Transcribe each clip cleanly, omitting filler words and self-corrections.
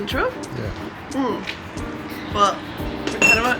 intro? Yeah. Well, we're kind of on...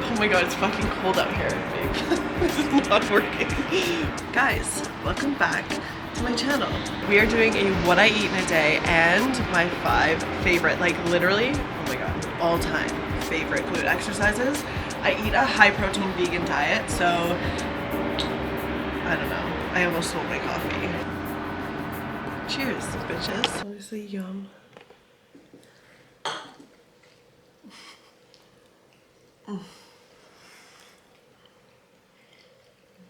Oh my god, it's fucking cold out here, babe. This is not working. Guys, welcome back to my channel. We are doing a what I eat in a day and my 5 favorite, like literally, oh my god, all time favorite glute exercises. I eat a high protein vegan diet, so I don't know. I almost sold my coffee. Cheers, bitches. Obviously, yum.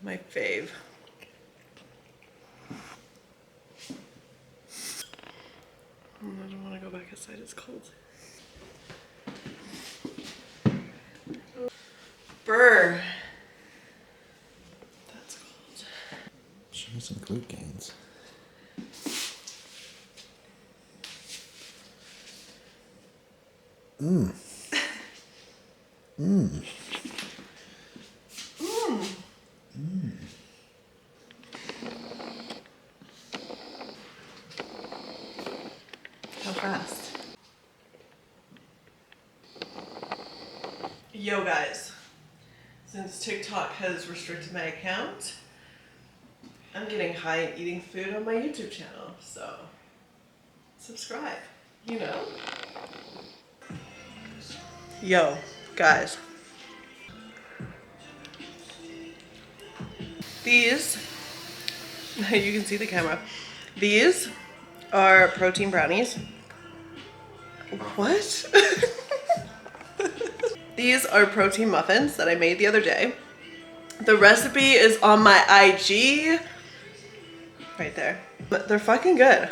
My fave. I don't want to go back outside, it's cold. Brr. That's cold. Show me some glute gains. Mmm. Mmm. Mmm. Mmm. How fast? Yo guys, since TikTok has restricted my account, I'm getting high and eating food on my YouTube channel, so subscribe, you know? Yo, guys. These, you can see the camera. These are protein brownies. What? These are protein muffins that I made the other day. The recipe is on my IG. Right there. But they're fucking good.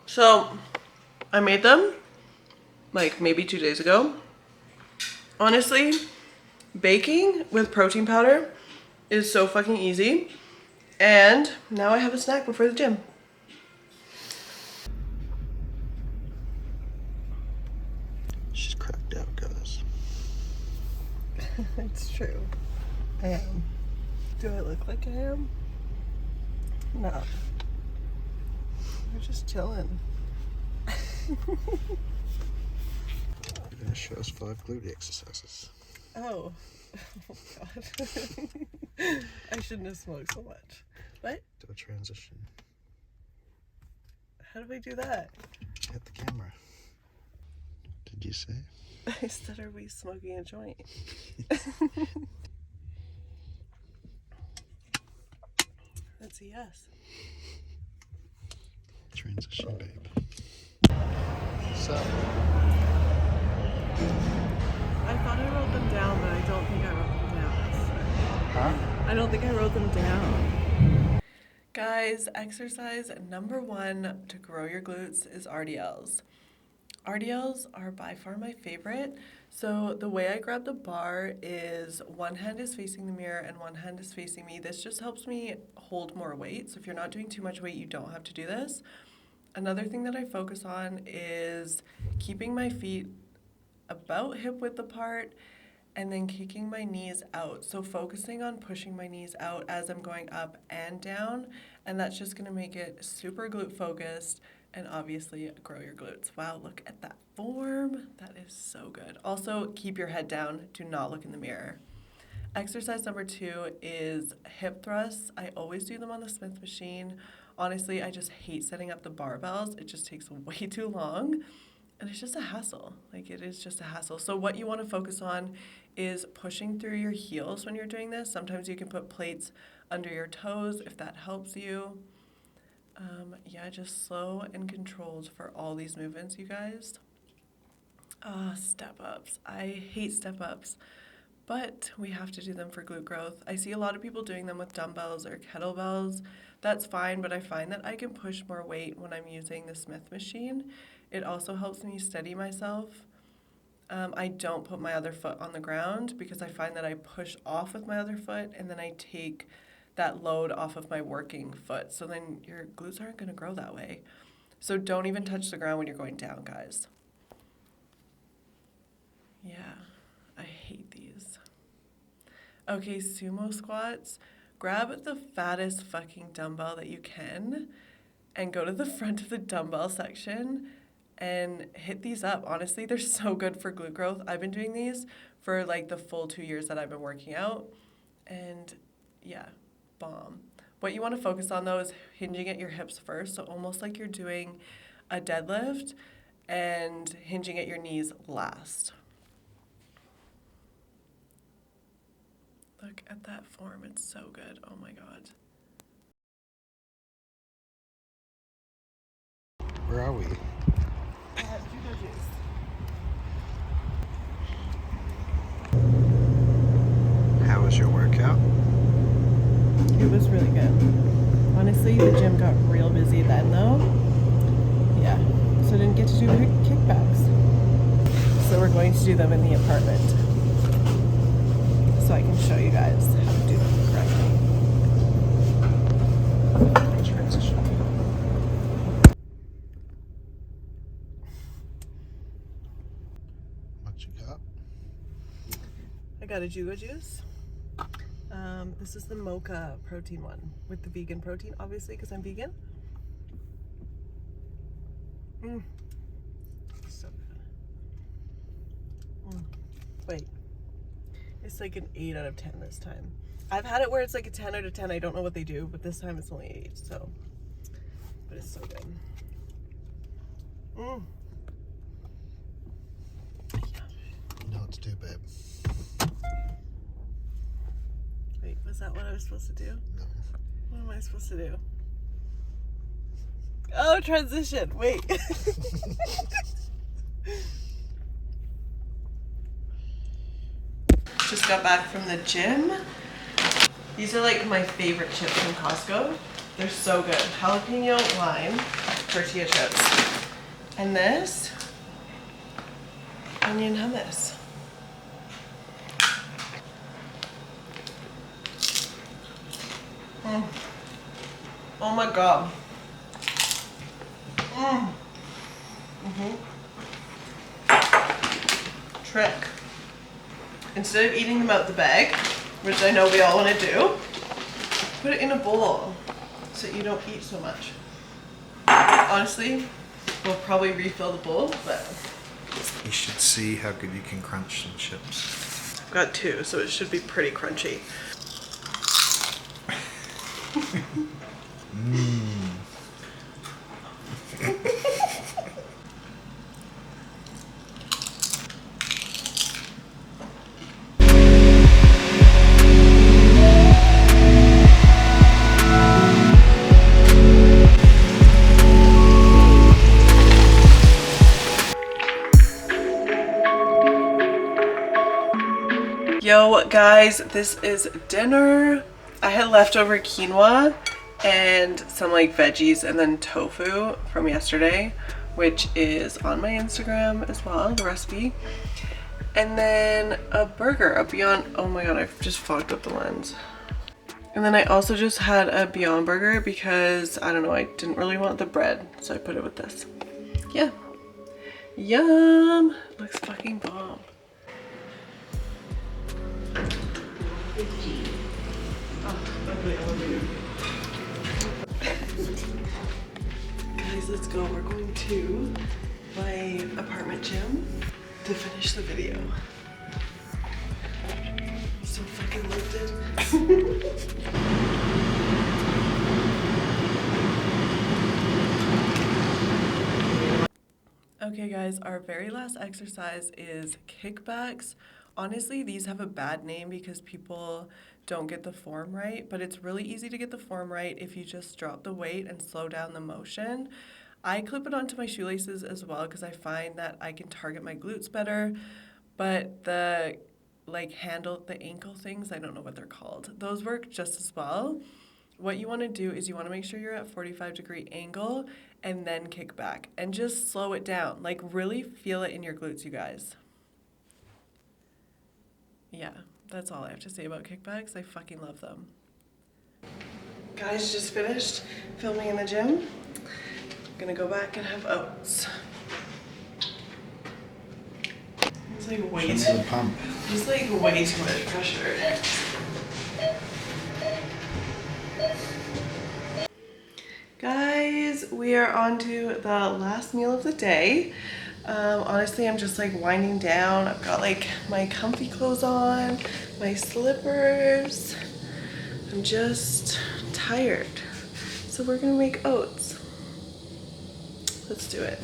So, I made them like maybe 2 days ago. Honestly, baking with protein powder is so fucking easy. And now I have a snack before the gym. She's cracked out, guys. It's true. I am. Do I look like I am? No. We're just chilling. You're gonna show us 5 glute exercises. Oh. Oh god. I shouldn't have smoked so much. What? Do a transition. How do I do that? Hit the camera. Did you say? I said, are we smoking a joint? That's a yes. Transition, babe. So. I thought I wrote them down, but I don't think I wrote them down. Huh? I don't think I wrote them down. Guys, exercise number 1 to grow your glutes is RDLs. RDLs are by far my favorite. So the way I grab the bar is one hand is facing the mirror and one hand is facing me. This just helps me hold more weight. So if you're not doing too much weight, you don't have to do this. Another thing that I focus on is keeping my feet about hip width apart and then kicking my knees out. So focusing on pushing my knees out as I'm going up and down. And that's just gonna make it super glute focused and obviously grow your glutes. Wow, look at that form. That is so good. Also, keep your head down. Do not look in the mirror. Exercise number 2 is hip thrusts. I always do them on the Smith machine. Honestly, I just hate setting up the barbells. It just takes way too long. And it's just a hassle. Like, it is just a hassle. So what you want to focus on is pushing through your heels when you're doing this. Sometimes you can put plates under your toes if that helps you. Yeah, just slow and controlled for all these movements, you guys. Step ups. I hate step ups, but we have to do them for glute growth. I see a lot of people doing them with dumbbells or kettlebells. That's fine, but I find that I can push more weight when I'm using the Smith machine. It also helps me steady myself. I don't put my other foot on the ground because I find that I push off with my other foot and then I take that load off of my working foot. So then your glutes aren't going to grow that way. So don't even touch the ground when you're going down, guys. Yeah, I hate these. Okay, sumo squats. grab the fattest fucking dumbbell that you can and go to the front of the dumbbell section and hit these up. Honestly, they're so good for glute growth. I've been doing these for like the full 2 years that I've been working out. And yeah, bomb. What you want to focus on though is hinging at your hips first. So almost like you're doing a deadlift and hinging at your knees last. Look at that form. It's so good. Oh my God. Where are we? How was your workout? It was really good. Honestly, the gym got real busy then though. Yeah. So I didn't get to do kickbacks. So we're going to do them in the apartment. So I can show you guys how to do them correctly. Transition. What you got? I got a Jugo juice. This is the mocha protein one with the vegan protein, obviously, because I'm vegan. So good. Wait. It's like an 8 out of 10 this time. I've had it where it's like a 10 out of 10. I don't know what they do, but this time it's only 8, so. But it's so good. You know what to do, babe. Wait, was that what I was supposed to do? No. What am I supposed to do? Oh, transition. Wait. Just got back from the gym. These are like my favorite chips from Costco. They're so good. Jalapeno lime tortilla chips. And this, onion hummus. Oh my God. Trick. Instead of eating them out the bag, which I know we all want to do, put it in a bowl so you don't eat so much. Honestly, we'll probably refill the bowl, but You should see how good you can crunch some chips. I've got 2, so it should be pretty crunchy. Yo guys, this is dinner. I had leftover quinoa and some like veggies and then tofu from yesterday, which is on my Instagram as well, the recipe. And then a burger, a Beyond, oh my God, I've just fogged up the lens. And then I also just had a Beyond burger because, I don't know, I didn't really want the bread, so I put it with this. Yeah. Yum! Looks fucking bomb. Guys, let's go. We're going to my apartment gym to finish the video. I'm so fucking lifted. Okay guys, our very last exercise is kickbacks. Honestly, these have a bad name because people don't get the form right, but it's really easy to get the form right if you just drop the weight and slow down the motion. I clip it onto my shoelaces as well because I find that I can target my glutes better, but the the ankle things, I don't know what they're called. Those work just as well. What you want to do is you want to make sure you're at 45-degree angle and then kick back and just slow it down. Like really feel it in your glutes, you guys. Yeah, that's all I have to say about kickbacks. I fucking love them. Guys, just finished filming in the gym. I'm gonna go back and have oats. It's like way Show me too, the pump. just like way too much pressure. Guys, we are on to the last meal of the day. Honestly, I'm just like winding down. I've got like my comfy clothes on, my slippers. I'm just tired. So we're gonna make oats. Let's do it.